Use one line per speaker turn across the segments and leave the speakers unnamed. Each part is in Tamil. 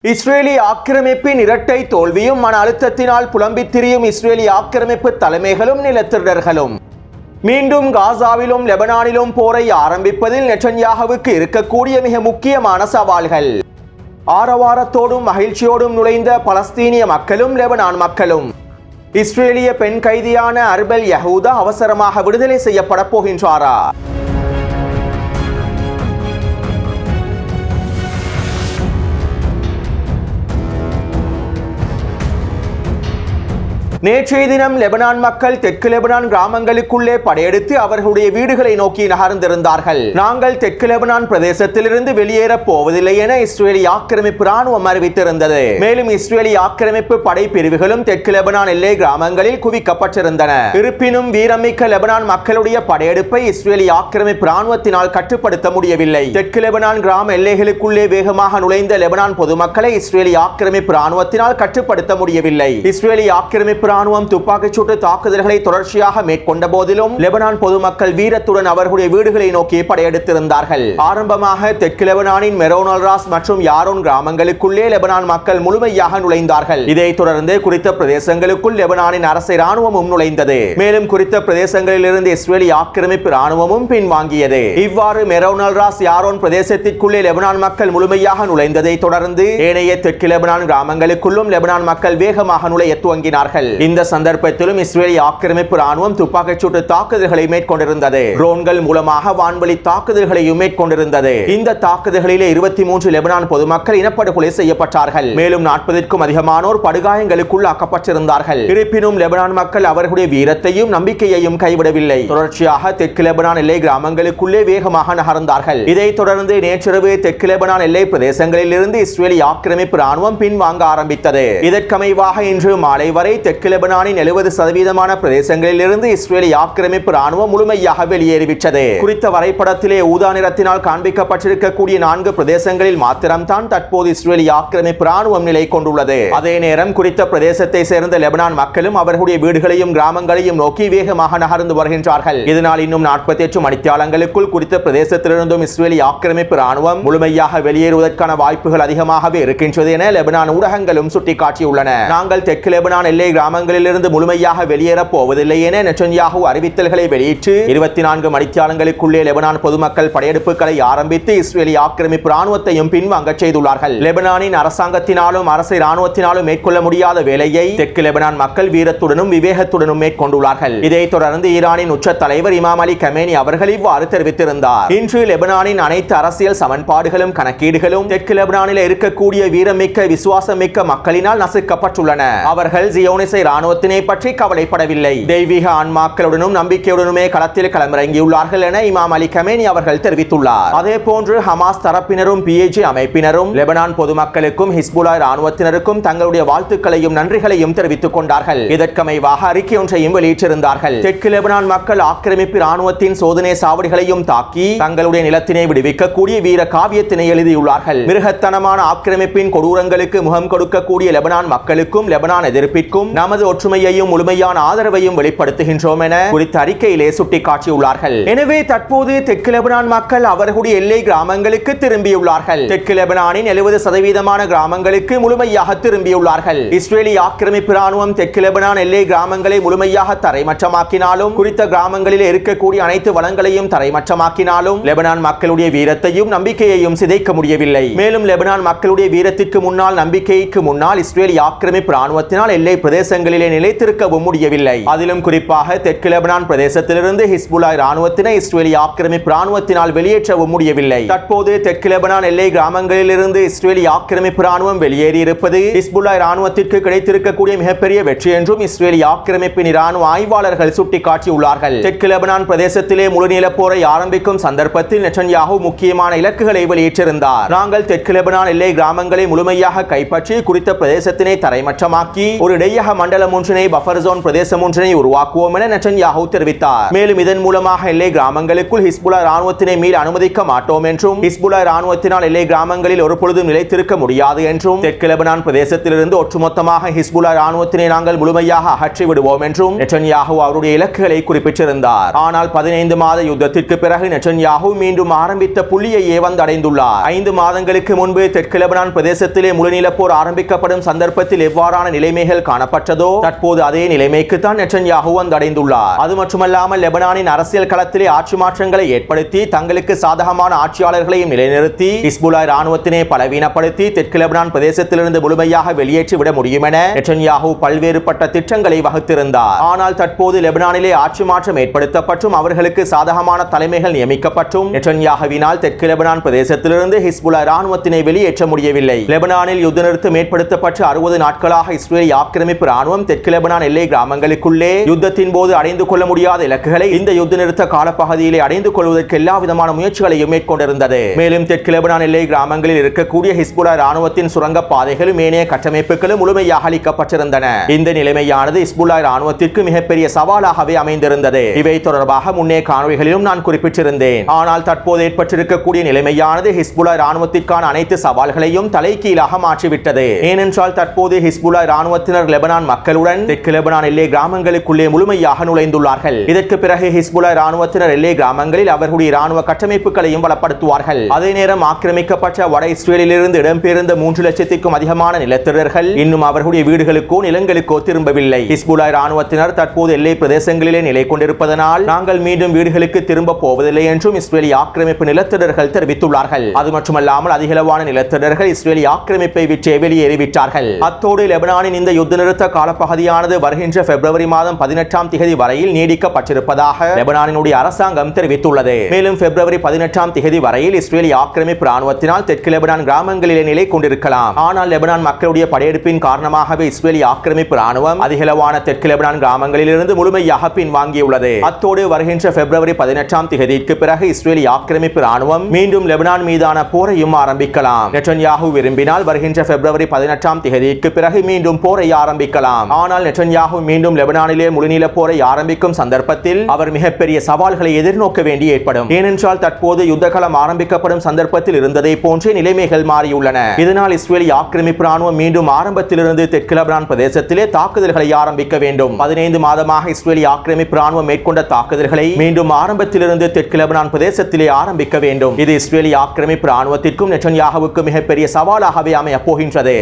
இஸ்ரேலி ஆக்கிரமிப்பின் இரட்டை தோல்வியும் மன அழுத்தத்தினால் புலம்பித் திரியும் இஸ்ரேலி ஆக்கிரமிப்பு தலைமைகளும் நிலத்திரர்களும் மீண்டும் காசாவிலும் லெபனானிலும் போரை ஆரம்பிப்பதில் நெட்டன்யாகுவுக்கு இருக்கக்கூடிய மிக முக்கியமான சவால்கள். ஆரவாரத்தோடும் மகிழ்ச்சியோடும் நுழைந்த பலஸ்தீனிய மக்களும் லெபனான் மக்களும். இஸ்ரேலிய பெண் கைதியான அர்பெல் யஹூதா அவசரமாக விடுதலை செய்யப்பட போகின்றாரா? நேற்றைய தினம் லெபனான் மக்கள் தெற்கு லெபனான் கிராமங்களுக்குள்ளே படையெடுத்து அவர்களுடைய வீடுகளை நோக்கி நகர்ந்திருந்தார்கள். நாங்கள் தெற்கு லெபனான் பிரதேசத்திலிருந்து வெளியேறப் போவதில்லை என இஸ்ரேலி ஆக்கிரமிப்பு ராணுவம் அறிவித்திருந்தது. மேலும் இஸ்ரேலி ஆக்கிரமிப்பு படை பிரிவுகளும் தெற்கு லெபனான் எல்லை கிராமங்களில் குவிக்கப்பட்டிருந்தன. இருப்பினும் வீரமிக்க லெபனான் மக்களுடைய படையெடுப்பை இஸ்ரேலி ஆக்கிரமிப்பு ராணுவத்தினால் கட்டுப்படுத்த முடியவில்லை. தெற்கு லெபனான் கிராம எல்லைகளுக்குள்ளே வேகமாக நுழைந்த லெபனான் பொதுமக்களை இஸ்ரேலி ஆக்கிரமிப்பு ராணுவத்தினால் கட்டுப்படுத்த முடியவில்லை. இஸ்ரேலி ஆக்கிரமிப்பு ராணுவம் துப்பாக்கிச்சூட்டு தாக்குதல்களை தொடர்ச்சியாக மேற்கொண்ட போதிலும் லெபனான் பொதுமக்கள் வீரத்துடன் அவர்களுடைய வீடுகளை நோக்கி படையெடுத்திருந்தார்கள். ஆரம்பமாக தெற்கு லெபனானின் மெரோன் அல் ராஸ் மற்றும் யாரோன் கிராமங்களுக்குள்ளே லெபனான் மக்கள் முழுமையாக நுழைந்தார்கள். இதைத் தொடர்ந்து குறித்த பிரதேசங்களுக்குள் லெபனானின் அரசு ராணுவமும் நுழைந்தது. மேலும் குறித்த பிரதேசங்களில் இருந்து இஸ்ரேலி ஆக்கிரமிப்பு ராணுவமும் பின்வாங்கியது. இவ்வாறு மெரோன் அல் ராஸ் யாரோன் பிரதேசத்திற்குள்ளே லெபனான் மக்கள் முழுமையாக நுழைந்ததை தொடர்ந்து ஏனைய தெற்கு லெபனான் கிராமங்களுக்குள்ளும் லெபனான் மக்கள் வேகமாக நுழைய துவங்கினார்கள். இந்த சந்தர்ப்பத்திலும் இஸ்ரேலி ஆக்கிரமிப்பு ராணுவம் துப்பாக்கிச்சூட்டு தாக்குதல்களை மேற்கொண்டிருந்தது. ட்ரோன்கள் மூலமாக வான்வழி தாக்குதல்களையும் மேற்கொண்டிருந்தது. இந்த தாக்குதல்களிலே 23 லெபனான் பொதுமக்கள் இனப்படுகொலை செய்யப்பட்டார்கள். மேலும் 40க்கும் அதிகமானோர் படுகாயங்களுக்குள்ளாக்கப்பட்டிருந்தார்கள். இருப்பினும் லெபனான் மக்கள் அவர்களுடைய வீரத்தையும் நம்பிக்கையையும் கைவிடவில்லை. தொடர்ச்சியாக தெற்கு லெபனான் எல்லை கிராமங்களுக்குள்ளே வேகமாக நகர்ந்தார்கள். இதைத் தொடர்ந்து நேற்றிரவு தெற்கு லெபனான் எல்லை பிரதேசங்களில் இருந்து இஸ்ரேலி ஆக்கிரமிப்பு ராணுவம் பின்வாங்க ஆரம்பித்தது. இதற்கமைவாக இன்று மாலை வரை தெற்கு லெபனானின் 70% பிரதேசங்களில் இருந்து இஸ்ரேலி ஆக்கிரமிப்பு ராணுவம் முழுமையாக வெளியேறிவிட்டது. குறித்த வரைபடத்திலே ஊதா நிறத்தினால் காண்பிக்கப்பட்டிருக்கக்கூடிய 4 பிரதேசங்களில் மாத்திரம்தான் தற்போது இஸ்ரேலி ஆக்கிரமிப்பு ராணுவம் நிலை கொண்டுள்ளது. அதே நேரம் குறித்த பிரதேசத்தை சேர்ந்த லெபனான் மக்களும் அவர்களுடைய வீடுகளையும் கிராமங்களையும் நோக்கி வேகமாக நகர்ந்து வருகின்றார்கள். இதனால் இன்னும் 48 மணித்தியாலங்களுக்குள் குறித்த பிரதேசத்திலிருந்தும் இஸ்ரேலி ஆக்கிரமிப்பு ராணுவம் முழுமையாக வெளியேறுவதற்கான வாய்ப்புகள் அதிகமாகவே இருக்கின்றது என லெபனான் ஊடகங்களும் சுட்டிக்காட்டியுள்ளன. நாங்கள் தெற்கு லெபனான் எல்லை கிராமங்களிலிருந்து முழுமையாக வெளியேறப் போவதில்லை என நெட்டன்யாகு அறிவித்தல்களை வெளியிட்டு 24 மணித்தியாலங்களுக்குள்ளே லெபனான் பொதுமக்கள் படையெடுப்புகளை ஆரம்பித்து இஸ்ரேலி ஆக்கிரமிப்பு ராணுவத்தையும் பின்வாங்க செய்துள்ளார்கள். லெபனானின் அரசாங்கத்தினாலும் அரசு ராணுவத்தினாலும் மேற்கொள்ள முடியாத வேலையை தெற்கு லெபனான் மக்கள் வீரத்துடனும் விவேகத்துடனும் மேற்கொண்டுள்ளார்கள். இதைத் தொடர்ந்து ஈரானின் உச்ச தலைவர் இமாம் அலி கமேனி அவர்கள் இவ்வாறு தெரிவித்திருந்தார். இன்று லெபனானின் அனைத்து அரசியல் சமன்பாடுகளும் கணக்கீடுகளும் தெற்கு லெபனானில் இருக்கக்கூடிய வீரமிக்க விசுவாசமிக்க மக்களினால் நசுக்கப்பட்டுள்ளன. அவர்கள் ஜியோனிசை ராணுவத்தினை பற்றி கவலைப்படவில்லை. தெய்வீக ஆன்மாக்களுடனும் நம்பிக்கையுடனுமே களத்தில் களமிறங்கியுள்ளார்கள் என இமாம் அலி கமேனி அவர்கள் தெரிவித்துள்ளார். அதே போன்று ஹமாஸ் தரப்பினரும் பிஏஜி அமைப்பினரும் லெபனான் பொதுமக்களுக்கும் ஹிஸ்புல்லா ராணுவத்தினருக்கும் தங்களுடைய வாழ்த்துக்களையும் நன்றிகளையும் தெரிவித்துக் கொண்டார்கள். இதற்கமைவாக அறிக்கை ஒன்றையும் வெளியிட்டிருந்தார்கள். தெற்கு லெபனான் மக்கள் ஆக்கிரமிப்பு ராணுவத்தின் சோதனை சாவடிகளையும் தாக்கி தங்களுடைய நிலத்தினை விடுவிக்கக்கூடிய வீர காவியத்தினை எழுதியுள்ளார்கள். மிருகத்தனமான ஆக்கிரமிப்பின் கொடூரங்களுக்கு முகம் கொடுக்கக்கூடிய லெபனான் மக்களுக்கும் லெபனான் எதிர்ப்பிற்கும் நமது ஒற்றுமையையும் முழுமையான ஆதரவையும் வெளிப்படுத்துகின்றோம் என குறித்த அறிக்கையிலே சுட்டிக்காட்டியுள்ளார்கள். எனவே தற்போது தெற்கு லெபனான் மக்கள் அவர்களுடைய எல்லை கிராமங்களுக்கு திரும்பியுள்ளார்கள். தெற்கு லெபனானின் 70% கிராமங்களுக்கு முழுமையாக திரும்பியுள்ளார்கள். இஸ்ரேலி ஆக்கிரமிப்பு ராணுவம் தெற்கு லெபனான் எல்லை கிராமங்களை முழுமையாக தரைமட்டமாக்கினாலும் குறித்த கிராமங்களில் இருக்கக்கூடிய அனைத்து வளங்களையும் தரைமட்டமாக்கினாலும் லெபனான் மக்களுடைய வீரத்தையும் நம்பிக்கையையும் சிதைக்க முடியவில்லை. மேலும் லெபனான் மக்களுடைய வீரத்திற்கு முன்னால் நம்பிக்கைக்கு முன்னால் இஸ்ரேலி ஆக்கிரமிப்பு ராணுவத்தினால் எல்லை பிரதேசங்களிலே நிலைத்திருக்கவும் முடியவில்லை. அதிலும் குறிப்பாக தெற்கு லெபனான் பிரதேசத்திலிருந்து ஹிஸ்புல்லா ராணுவத்தினை இஸ்ரேலி ஆக்கிரமிப்பு ராணுவத்தினால் வெளியேற்றவும் முடியவில்லை. தற்போது தெற்கு லெபனான் எல்லை கிராமங்களில் இருந்து இஸ்ரேலி ஆக்கிரமிப்பு ராணுவம் வெளியேறி இருப்பது ஹிஸ்புல்லா ராணுவத்திற்கு கிடைத்திருக்கக்கூடிய மிகப்பெரிய வெற்றி என்றும் இஸ்ரேலி ஆக்கிரமிப்பின் ராணுவ ஆய்வாளர்கள் சுட்டிக்காட்டியுள்ளார்கள். தெற்கு லெபனான் பிரதேசத்திலே முழுநீள போரை ஆரம்பிக்கும் சந்தர்ப்பத்தில் நெட்டன்யாகு முக்கியமான இலக்குகளை வெளியிட்டிருந்தார். நாங்கள் தெற்கு லெபனான் எல்லை கிராமங்களை முழுமையாக கைப்பற்றி குறித்த பிரதேசத்தினை தரைமட்டமாக்கி ஒரு இடையக மண்டலம் ஒன்றினை பஃபர் ஜோன் பிரதேசம் ஒன்றினை உருவாக்குவோம் என நெட்டன்யாஹூ தெரிவித்தார். மேலும் இதன் மூலமாக எல்லை கிராமங்களுக்குள் ஹிஸ்புல்லா ராணுவத்தினை மீள் அனுமதிக்க மாட்டோம் என்றும் ஹிஸ்புல்லா ராணுவத்தினால் எல்லை கிராமங்களில் ஒருபொழுதும் நிலைத்திருக்க முடியாது என்றும் தெற்கு லெபனான் பிரதேசத்திலிருந்து ஒட்டுமொத்தமாக ஹிஸ்புல்லா ராணுவத்தினை நாங்கள் முழுமையாக அகற்றி விடுவோம் என்றும் நெட்டன்யாஹூ அவருடைய இலக்குகளை குறிப்பிட்டிருந்தார். ஆனால் 15 மாத யுத்தத்திற்கு பிறகு நெட்டன்யாஹூ மீண்டும் ஆரம்பித்த புள்ளியையே வந்தடைந்துள்ளார். 5 மாதங்களுக்கு முன்பு தெற்கு லெபனான் பிரதேசத்திலே முழுநீள போர் ஆரம்பிக்கப்படும் சந்தர்ப்பத்தில் எவ்வாறான நிலைமைகள் காணப்பட்டதோ தற்போது அதே நிலைமைக்கு தான் நெட்டன்யாஹூ வந்தடைந்துள்ளார். அது மட்டுமல்லாமல் லெபனானின் அரசியல் களத்திலே ஆட்சி மாற்றங்களை ஏற்படுத்தி தங்களுக்கு சாதகமான ஆட்சியாளர்களையும் நிலைநிறுத்தி ஹிஸ்புல்லா ராணுவத்தினை பலவீனப்படுத்தி தெற்கு லெபனான் பிரதேசத்திலிருந்து முழுமையாக வெளியேற்றி விட முடியும் என நெட்டன்யாஹூ பல்வேறுபட்ட திட்டங்களை வகுத்திருந்தார். ஆனால் தற்போது லெபனானிலே ஆட்சி மாற்றம் ஏற்படுத்தப்பட்டும் அவர்களுக்கு சாதகமான தலைமைகள் நியமிக்கப்பட்டும் நெட்டன்யாஹுவினால் தெற்கு லெபனான் பிரதேசத்திலிருந்து ஹிஸ்புல்லா ராணுவத்தினை வெளியேற்ற முடியவில்லை. லெபனானில் யுத்த நிறுத்தம் ஏற்படுத்தப்பட்டு 60 நாட்களாக இஸ்ரேலிய ஆக்கிரமிப்பு ராணுவம் தெற்கு லெபனான் எல்லை கிராமங்களுக்குள்ளே யுத்தத்தின் போது அடைந்து கொள்ள முடியாத இலக்குகளை இந்த யுத்த நிறுத்த காலப்பகுதியிலே அடைந்து கொள்வதற்கு எல்லா விதமான முயற்சிகளையும் மேற்கொண்டிருந்தது. மேலும் தெற்கு லெபனான் எல்லை கிராமங்களில் இருக்கக்கூடிய ஹிஸ்புல்லா ராணுவத்தின் சுரங்க பாதைகளும் ஏனைய கட்டமைப்புகளும் முழுமையாக அளிக்கப்பட்டிருந்தன. இந்த நிலைமையானது ஹிஸ்புல்லா ராணுவத்திற்கு மிகப்பெரிய சவாலாகவே அமைந்திருந்தது. இவை தொடர்பாக முன்னே காணொளிகளிலும் நான் குறிப்பிட்டிருந்தேன். ஆனால் தற்போது ஏற்பட்டிருக்கக்கூடிய நிலைமையானது ஹிஸ்புல்லா ராணுவத்திற்கான அனைத்து சவால்களையும் தலைகீழாக மாற்றிவிட்டது. ஏனென்றால் தற்போது ஹிஸ்புல்லா ராணுவத்தினர் லெபனான் மக்களுடன் தெற்கு லெபனான் எல்லை கிராமங்களுக்குள்ளே முழுமையாக நுழைந்துள்ளார்கள். இதற்கு பிறகு ஹிஸ்புல்லா ராணுவத்தினர் எல்லை கிராமங்களில் அவர்களுடைய ராணுவ கட்டமைப்புகளையும் பலப்படுத்துவார்கள். அதே நேரம் ஆக்கிரமிக்கப்பட்ட வட இஸ்ரேலிலிருந்து இடம்பெயர்ந்த 3 லட்சத்திற்கும் அதிகமான நிலத்திரர்கள் இன்னும் அவர்களுடைய வீடுகளுக்கோ நிலங்களுக்கோ திரும்பவில்லை. ஹிஸ்புல்லா ராணுவத்தினர் தற்போது எல்லை பிரதேசங்களிலே நிலை கொண்டிருப்பதனால் நாங்கள் மீண்டும் வீடுகளுக்கு திரும்ப போவதில்லை என்றும் இஸ்ரேலிய ஆக்கிரமிப்பு நிலத்திரர்கள் தெரிவித்துள்ளார்கள். அது மட்டுமல்லாமல் அதிகளவான நிலத்திரர்கள் இஸ்ரேலிய ஆக்கிரமிப்பை விட்டு வெளியேறிவிட்டார்கள். அத்தோடு லெபனானின் இந்த யுத்த நிறுத்த காலப்பகுதியானது வருகின்ற பிப்ரவரி மாதம் 18ஆம் தேதி வரையில் நீடிக்கப்பட்டிருப்பதாக லெபனானினுடைய அரசாங்கம் தெரிவித்துள்ளது. மேலும் பிப்ரவரி 18ஆம் தேதி வரையில் இஸ்ரேலிய ஆக்கிரமிப்பு ராணுவத்தினால் தெற்கு லெபனான் கிராமங்களிலே நிலை கொண்டிருக்கலாம். ஆனால் லெபனான் மக்களுடைய படையெடுப்பின் காரணமாகவே இஸ்ரேலிய ஆக்கிரமிப்பு ராணுவம் அதிகளவான தெற்கு லெபனான் கிராமங்களிலிருந்து முழுமையாக பின்வாங்கியுள்ளது. அத்தோடு வருகின்ற பிப்ரவரி 18ஆம் தேதிக்கு பிறகு இஸ்ரேலிய ஆக்கிரமிப்பு ராணுவம் மீண்டும் லெபனான் மீதான போரையும் ஆரம்பிக்கலாம். நெட்டன்யாஹூ விரும்பினால் வருகின்ற பிப்ரவரி 18ஆம் தேதிக்கு பிறகு மீண்டும் போரை ஆரம்பிக்கலாம். ஆனால் நெட்டன்யாஹூ மீண்டும் லெபனானிலே முழுநீள போரை ஆரம்பிக்கும் சந்தர்ப்பத்தில் அவர் மிகப்பெரிய சவால்களை எதிர்நோக்க வேண்டி ஏற்படும். ஏனென்றால் தற்போது யுத்தகலம் ஆரம்பிக்கப்படும் சந்தர்ப்பத்தில் இருந்ததை போன்றே நிலைமைகள் மாறியுள்ளன. இதனால் இஸ்ரேலிய ஆக்கிரமிப்பு ராணுவம் மீண்டும் ஆரம்பத்திலிருந்து தெற்கு லெபனான் பிரதேசத்திலே தாக்குதல்களை ஆரம்பிக்க வேண்டும். 15 மாதமாக இஸ்ரேலிய ஆக்கிரமிப்பு ராணுவம் மேற்கொண்ட தாக்குதல்களை மீண்டும் ஆரம்பத்திலிருந்து தெற்கு லெபனான் பிரதேசத்திலே ஆரம்பிக்க வேண்டும். இது இஸ்ரேலிய ஆக்கிரமிப்பு ராணுவத்திற்கும் நெட்டன்யாஹுவுக்கும் மிகப்பெரிய சவாலாகவே அமையப் போகின்றது.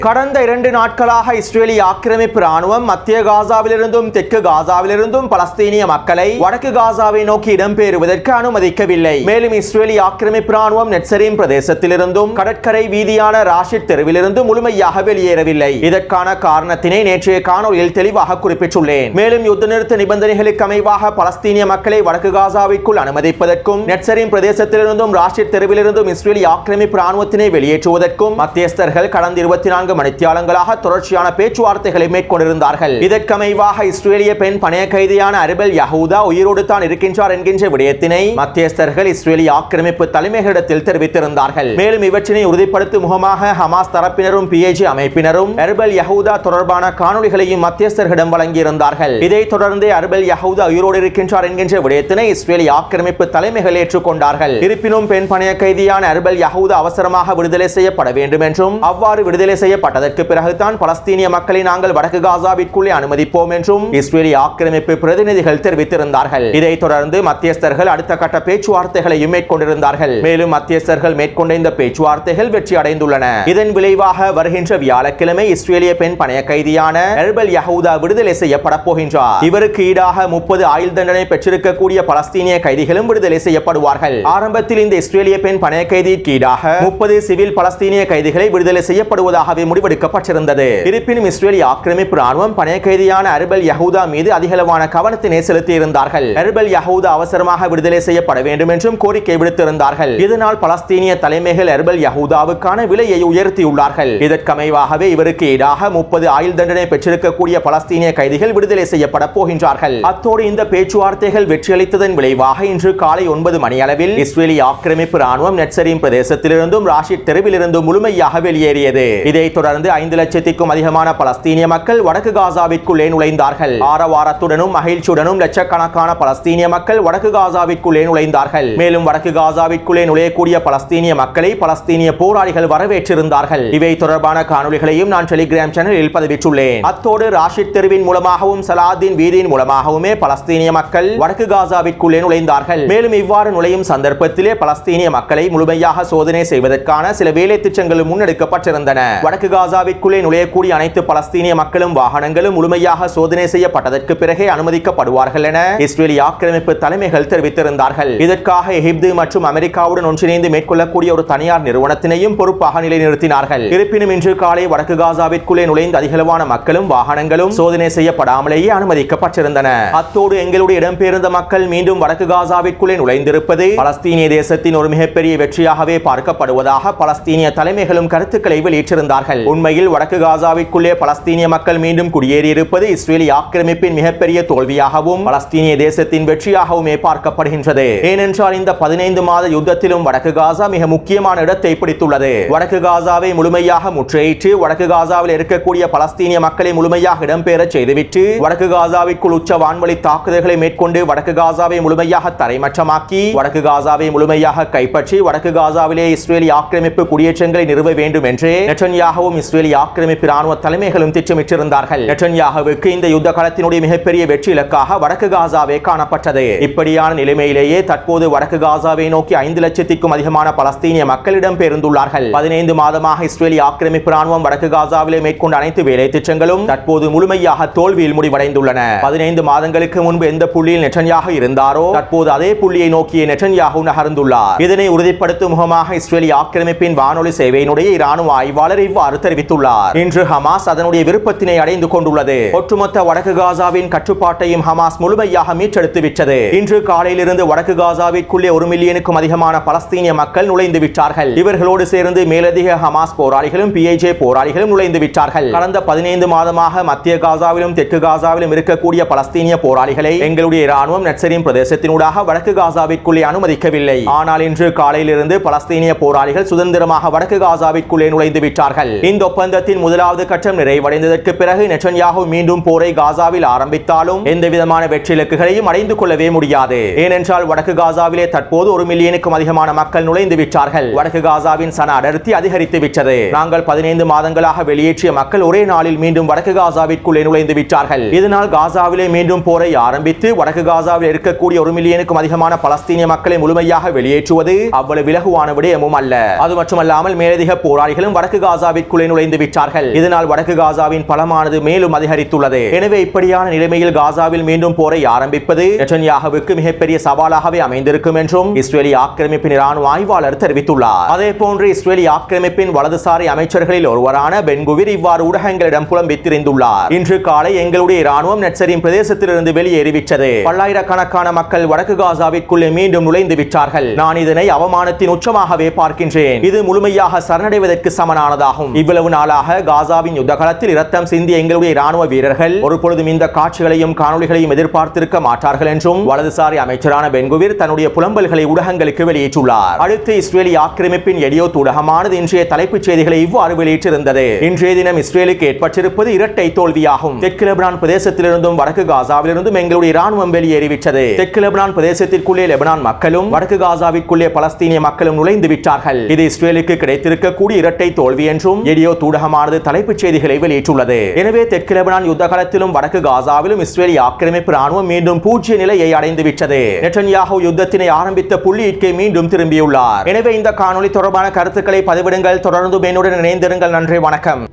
கடந்த 2 நாட்களாக இஸ்ரேலிய ஆக்கிரமிப்பு ராணுவம் மத்திய காசாவிலிருந்தும் தெற்கு காசாவிலிருந்தும் பலஸ்தீனிய மக்களை வடக்கு காசாவை நோக்கி இடம்பெயருவதற்கு அனுமதிக்கவில்லை. மேலும் இஸ்ரேலிய ஆக்கிரமிப்பு ராணுவம் நெட்சரீம் பிரதேசத்திலிருந்தும் கடற்கரை வீதியான ராஷித் தெருவிலிருந்து முழுமையாக வெளியேறவில்லை. இதற்கான காரணத்தினை நேற்றைய காணொலியில் தெளிவாக குறிப்பிட்டுள்ளேன். மேலும் யுத்த நிறுத்த நிபந்தனைகளுக்கு அமைவாக பலஸ்தீனிய மக்களை வடக்கு காசாவிற்குள் அனுமதிப்பதற்கும் நெட்சரீம் பிரதேசத்திலிருந்தும் ராஷித் தெருவிலிருந்தும் இஸ்ரேலிய ஆக்கிரமிப்பு ராணுவத்தினை வெளியேற்றுவதற்கும் மத்தியஸ்தர்கள் கடந்த 24 மணித்தியாலங்களாக தொடர்ச்சியான பேச்சுவார்த்தைகளை மேற்கொண்டிருந்தார்கள். இதற்கமைவாக இஸ்ரேலிய பெண் பணைய கைதியான அர்பெல் யஹூதா உயிரோடு தான் இருக்கின்றார் என்கின்ற விடயத்தினை மத்தியஸ்தர்கள் இஸ்ரேலிய ஆக்கிரமிப்பு தலைமைகளிடத்தில் தெரிவித்திருந்தார்கள். மேலும் இவற்றினை உறுதிப்படுத்தும் முகமாக ஹமாஸ் தரப்பினரும் பிஏஜி அமைப்பினரும் அர்பெல் யஹூதா தொடர்பான காணொளிகளையும் மத்தியஸ்தர்களிடம் வழங்கியிருந்தார்கள். இதைத் தொடர்ந்து அர்பெல் யஹூதா உயிரோடு இருக்கின்றார் என்கின்ற விடயத்தினை இஸ்ரேலிய ஆக்கிரமிப்பு தலைமைகள் ஏற்றுக்கொண்டார்கள். இருப்பினும் பெண் பணைய கைதியான அர்பெல் யஹூதா அவசரமாக விடுதலை செய்யப்பட வேண்டும் என்றும் அவ்வாறு விடுதலை செய்யப்பட்டதற்கு பிறகுதான் பலஸ்தீனிய மக்களை நாங்கள் வடக்கு காசாவிற்குள்ளே அனுமதிப்போம் என்றும் இஸ்ரேலிய ஆக்கிரமிப்பு பிரதிநிதிகள் தெரிவித்திருந்தார்கள். இதைத் தொடர்ந்து மத்தியஸ்தர்கள் அடுத்த கட்ட பேச்சுவார்த்தைகளையும் மேற்கொண்டிருந்தார்கள். மேலும் மத்தியஸ்தர்கள் மேற்கொண்ட இந்த பேச்சுவார்த்தைகள் வெற்றி அடைந்துள்ளன. இதன் விளைவாக வருகின்ற வியாழக்கிழமை இஸ்ரேலிய பெண் பணைய கைதியான அர்பெல் யஹூதா விடுதலை செய்யப்பட போகின்றார். இவருக்கு ஈடாக 30 ஆயுள் தண்டனை பெற்றிருக்கக்கூடிய பலஸ்தீனிய கைதிகளும் விடுதலை செய்யப்படுவார்கள். ஆரம்பத்தில் இந்த இஸ்ரேலிய பெண் பணைய கைதிக்கு ஈடாக 30 சிவில் பலஸ்தீனிய கைதிகளை விடுதலை செய்யப்படுவதாகவே முடிவெடுக்கப்பட்டிருந்தது. இருப்பினும் இஸ்ரேலிய ஆக்கிரமிப்பு ராணுவம் பணைய கைதியான அர்பல் யஹூதா மீது அதிகளவான கவனத்தினை செலுத்தியிருந்தார்கள். அர்பல் யஹூதா அவசரமாக விடுதலை செய்யப்பட வேண்டும் என்றும் கோரிக்கை விடுத்திருந்தார்கள். இதனால் பலஸ்தீனிய தலைமைகள் அர்பல் யஹூதாவுக்கான விலையை உயர்த்தியுள்ளார்கள். இதற்கமைவாகவே இவருக்கு ஈடாக 30 ஆயுள் தண்டனை பெற்றிருக்கக்கூடிய பலஸ்தீனிய கைதிகள் விடுதலை செய்யப்பட போகின்றார்கள். அத்தோடு இந்த பேச்சுவார்த்தைகள் வெற்றியளித்ததன் விளைவாக இன்று காலை 9 மணி அளவில் இஸ்ரேலிய ஆக்கிரமிப்பு ராணுவம் நெட்சரீம் பிரதேசத்திலிருந்தும் ராஷித் தெருவிலிருந்தும் முழுமையாக வெளியேறியது. இதைத் தொடர்ந்து 5 லட்சத்திற்கும் அதிகமான பலஸ்தீனிய மக்கள் வடக்கு காசாவிற்குள்ளே நுழைந்தார்கள். ஆரவாரத்துடனும் மகிழ்ச்சியுடனும் லட்சக்கணக்கான பலஸ்தீனிய மக்கள் வடக்கு காசாவிற்குள்ளே நுழைந்தார்கள். மேலும் வடக்கு காசாவிற்குள்ளே நுழையக்கூடிய பலஸ்தீனிய மக்களை பலஸ்தீனிய போராளிகள் வரவேற்றிருந்தார்கள். இவை தொடர்பான காணொளிகளையும் நான் டெலிகிராம் சேனலில் பதிவிட்டுள்ளேன். அத்தோடு ராஷித் தெருவின் மூலமாகவும் சலாதீன் வீதியின் மூலமாகவுமே பலஸ்தீனிய மக்கள் வடக்கு காசாவிற்குள்ளே நுழைந்தார்கள். மேலும் இவ்வாறு நுழையும் சந்தர்ப்பத்திலே பலஸ்தீனிய மக்களை முழுமையாக சோதனை செய்வதற்கான சில வேலை திட்டங்களும் முன்னெடுக்கப்பட்டிருந்தன. வடக்கு காசாவிற்குள்ளே நுழையக்கூடிய அனைத்து பலஸ்தீனிய மக்களும் வாகனங்களும் முழுமையாக சோதனை செய்யப்பட்டதற்கு பிறகே அனுமதிக்கப்படுவார்கள் என இஸ்ரேலிய ஆக்கிரமிப்பு தலைமைகள் தெரிவித்திருந்தார்கள். இதற்காக எகிப்து மற்றும் அமெரிக்காவுடன் ஒன்றிணைந்து மேற்கொள்ளக்கூடிய ஒரு தனியார் நிறுவனத்தினையும் பொறுப்பாக நிலைநிறுத்தினார்கள். இருப்பினும் இன்று காலை வடக்கு காசாவிற்குள்ளே நுழைந்த அதிகளவான மக்களும் வாகனங்களும் சோதனை செய்யப்படாமலேயே அனுமதிக்கப்பட்டிருந்தன. அத்தோடு எங்களுடைய இடம்பெயர்ந்த மக்கள் மீண்டும் வடக்கு காசாவிற்குள்ளே நுழைந்திருப்பது பலஸ்தீனிய தேசத்தின் ஒரு மிகப்பெரிய வெற்றியாகவே பார்க்கப்படுவதாக பலஸ்தீனிய தலைமைகளும் கருத்துக்களை வெளியிட்டிருந்தார்கள். உண்மையில் வடக்கு காசாவிற்குள்ளே பலஸ்தீனிய மக்கள் மீண்டும் குடியேறியிருப்பது இஸ்ரேலிய ஆக்கிரமிப்பின் மிகப்பெரிய தோல்வியாகவும் பலஸ்தீனிய தேசத்தின் வெற்றியாகவுமே பார்க்கப்படுகின்றது. ஏனென்றால் இந்த 15 மாத யுத்தத்திலும் வடக்கு காசா மிக முக்கியமான இடத்தை பிடித்துள்ளது. வடக்கு காசாவை முழுமையாக முற்றுகையிட்டு வடக்கு காசாவில் இருக்கக்கூடிய பலஸ்தீனிய மக்களை முழுமையாக இடம்பெயர செய்துவிட்டு வடக்கு காசாவிற்குள் உச்ச வான்வழி தாக்குதல்களை மேற்கொண்டு வடக்கு காசாவை முழுமையாக தரைமட்டமாக்கி வடக்கு காசாவை முழுமையாக கைப்பற்றி வடக்கு காசாவிலே இஸ்ரேலிய ஆக்கிரமிப்பு குடியேற்றங்களை நிறுவ வேண்டும் என்று நெட்டன்யாகுவும் இஸ்ரேலிய ஆக்கிரமிப்பு ராணுவ தலைமைகளும் திட்டமிட்டிருந்தார்கள். நெட்டன்யாகுவுக்கு இந்த யுத்த காலத்தினுடைய மிகப்பெரிய வெற்றி இலக்காக வடக்கு காசாவே காணப்பட்டது. இப்படியான நிலைமையிலேயே தற்போது வடக்கு காசாவை நோக்கி 5 லட்சத்திற்கும் அதிகமான பலஸ்தீனிய மக்களிடம் பெயர்ந்துள்ளார்கள். 15 மாதமாக இஸ்ரேலிய ஆக்கிரமிப்பு ராணுவம் வடக்கு காசாவிலே மேற்கொண்ட அனைத்து வேலை திட்டங்களும் தற்போது முழுமையாக தோல்வியில் முடிவடைந்துள்ளன. 15 மாதங்களுக்கு முன்பு எந்த புள்ளியில் நெட்டன்யாகு இருந்தாரோ தற்போது அதே புள்ளியை நோக்கிய நெட்டன்யாகு நகர்ந்துள்ளார். இதனை உறுதிப்படுத்தும் முகமாக இஸ்ரேலிய ஆக்கிரமிப்பின் வானொலி சேவையினுடைய இராணுவ ஆய்வாளர் இவ்வாறு தெரிவித்துள்ளார். இன்று ஹமாஸ் அதனுடைய விருப்பத்தினை அடைந்து கொண்டுள்ளது. ஒட்டுமொத்த வடக்கு காசாவின் கட்டுப்பாட்டையும் ஹமாஸ் முழுமையாக மீட்டெடுத்து விட்டது. இன்று காலையிலிருந்து வடக்கு காசாவிற்குள்ளே 1 மில்லியனுக்கும் அதிகமான பலஸ்தீனிய மக்கள் நுழைந்து விட்டார்கள். இவர்களோடு சேர்ந்து மேலதிக ஹமாஸ் போராளிகளும் பிஐஜே போராளிகளும் நுழைந்து விட்டார்கள். கடந்த 15 மாதமாக மத்திய காசாவிலும் தெற்கு காசாவிலும் இருக்கக்கூடிய பலஸ்தீனிய போராளிகளை எங்களுடைய இராணுவம் நட்சரின் பிரதேசத்தினூடாக வடக்கு காசாவிற்குள்ளே அனுமதிக்கவில்லை. ஆனால் இன்று காலையிலிருந்து பலஸ்தீனிய போராளிகள் சுதந்திரமாக வடக்கு காசாவிற்குள்ளே நுழைந்து விட்டார்கள். இந்த ஒப்பந்தத்தின் முதலாவது கட்டம் நிறைவடைந்ததற்கு பிறகு நெட்டன்யாகு மீண்டும் போரை காசாவில் ஆரம்பித்தாலும் எந்த விதமான வெற்றி இலக்குகளையும் அடைந்து கொள்ளவே முடியாது. ஏனென்றால் வடக்கு காசாவிலே தற்போது 1 மில்லியனுக்கும் அதிகமான மக்கள் நுழைந்து விட்டார்கள். வடக்கு காசாவின் சன அடர்த்தி அதிகரித்து விட்டது. நாங்கள் 15 மாதங்களாக வெளியேற்றிய மக்கள் ஒரே நாளில் மீண்டும் வடக்கு காசாவிற்குள்ளே நுழைந்து விட்டார்கள். இதனால் காசாவிலே மீண்டும் போரை ஆரம்பித்து வடக்கு காசாவில் இருக்கக்கூடிய 1 மில்லியனுக்கும் அதிகமான பலஸ்தீனிய மக்களை முழுமையாக வெளியேற்றுவது அவ்வளவு விலகுவான விடயமும் அல்ல. அது மட்டுமல்லாமல் மேலதிக போராளிகளும் வடக்கு காசாவிற்குள்ளே நுழைந்து விட்டார்கள். இதனால் வடக்கு காசாவின் பலமானது மேலும் அதிகரித்துள்ளது. எனவே இப்படியான நிலைமையில் காசாவில் மீண்டும் போரை ஆரம்பிப்பது நெட்டன்யாகுவுக்கு மிகப்பெரிய சவாலாகவே அமைந்திருக்கும் என்றும் இஸ்ரேலிய ஆக்கிரமிப்பின் இராணுவ ஆய்வாளர் தெரிவித்துள்ளார். அதே போன்று இஸ்ரேலிய ஆக்கிரமிப்பின் வலதுசாரி அமைச்சர்களில் ஒருவரான பென்குவிர் இவ்வாறு ஊடகங்களிடம் புலம்பித்திருந்துள்ளார். இன்று காலை எங்களுடைய இராணுவம் நெட்சரின் பிரதேசத்திலிருந்து வெளியேறிவிட்டது. பல்லாயிரக்கணக்கான மக்கள் வடக்கு காசாவிற்குள்ளே மீண்டும் நுழைந்து விட்டார்கள். நான் இதனை அவமானத்தின் உச்சமாகவே பார்க்கின்றேன். இது முழுமையாக சரணடைவதற்கு சமனானதாகும். இவ்வளவு நாளாக காசாவின் யுத்த காலத்தில் இரத்தம் சிந்திய எங்களுடைய இராணுவ வீரர்கள் ஒரு பொழுதும் இந்த காட்சிகளையும் காணொளிகளையும் எதிர்பார்த்திருக்க மாட்டார்கள் என்றும் வலதுசாரி அமைச்சரான பென்குவிர் தன்னுடைய புலம்பல்களை ஊடகங்களுக்கு வெளியிட்டுள்ளார். அடுத்து இஸ்ரேலிய ஆக்கிரமிப்பின் எடியோத் ஊடகமானது இன்றைய தலைப்புச் செய்திகளை இவ்வாறு வெளியிட்டிருந்தது. இன்றைய தினம் இஸ்ரேலுக்கு ஏற்பட்டிருப்பது இரட்டை தோல்வியாகும். தெற்கு லெபனான் பிரதேசத்திலிருந்தும் வடக்கு காசாவிலிருந்தும் எங்களுடைய இராணுவம் வெளியேறிவிட்டது. தெற்கு லெபனான் பிரதேசத்திற்குள்ளே லெபனான் மக்களும் வடக்கு காசாவிற்குள்ளே பலஸ்தீனிய மக்களும் நுழைந்து விட்டார்கள். இது இஸ்ரேலுக்கு கிடைத்திருக்கக்கூடிய இரட்டை தோல்வி என்றும் எடியோத் ஊடகமானது தலைப்புச் செய்திகளை வெளியிட்டுள்ளது. எனவே தெற்கு லெபனான் யுத்த காலத்திலும் வடக்கு காசாவிலும் இஸ்ரேலிய ஆக்கிரமிப்பு ராணுவம் மீண்டும் பூஜ்ய நிலையை அடைந்து விட்டது. நெட்டன்யாகு யுத்தத்தினை ஆரம்பித்த புள்ளியிற்கே மீண்டும் திரும்பியுள்ளார். எனவே இந்த காணொளி தொடர்பான கருத்துக்களை பதிவிடுங்கள். தொடர்ந்து என்னுடன் இணைந்திருங்கள். நன்றி, வணக்கம்.